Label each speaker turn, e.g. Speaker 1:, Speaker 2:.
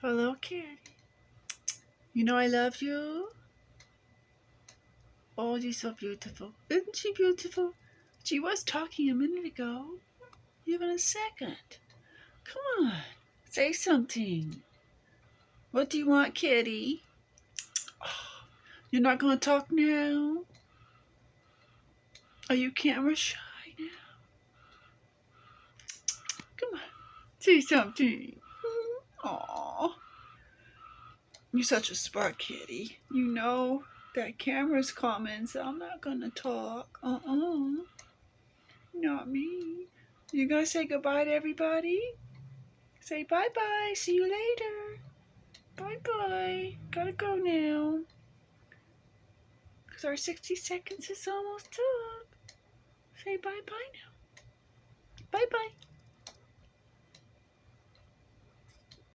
Speaker 1: Hello, kitty. You know I love you. Oh, you're so beautiful. Isn't she beautiful? She was talking a minute ago. Even a second. Come on. Say something. What do you want, kitty? Oh, you're not going to talk now? Are you camera shy now? Come on. Say something. Aw. You're such a smart kitty. You know that camera's coming, so I'm not going to talk. Not me. You gonna say goodbye to everybody? Say bye-bye. See you later. Bye-bye. Gotta go now. Because our 60 seconds is almost up. Say bye-bye now. Bye-bye.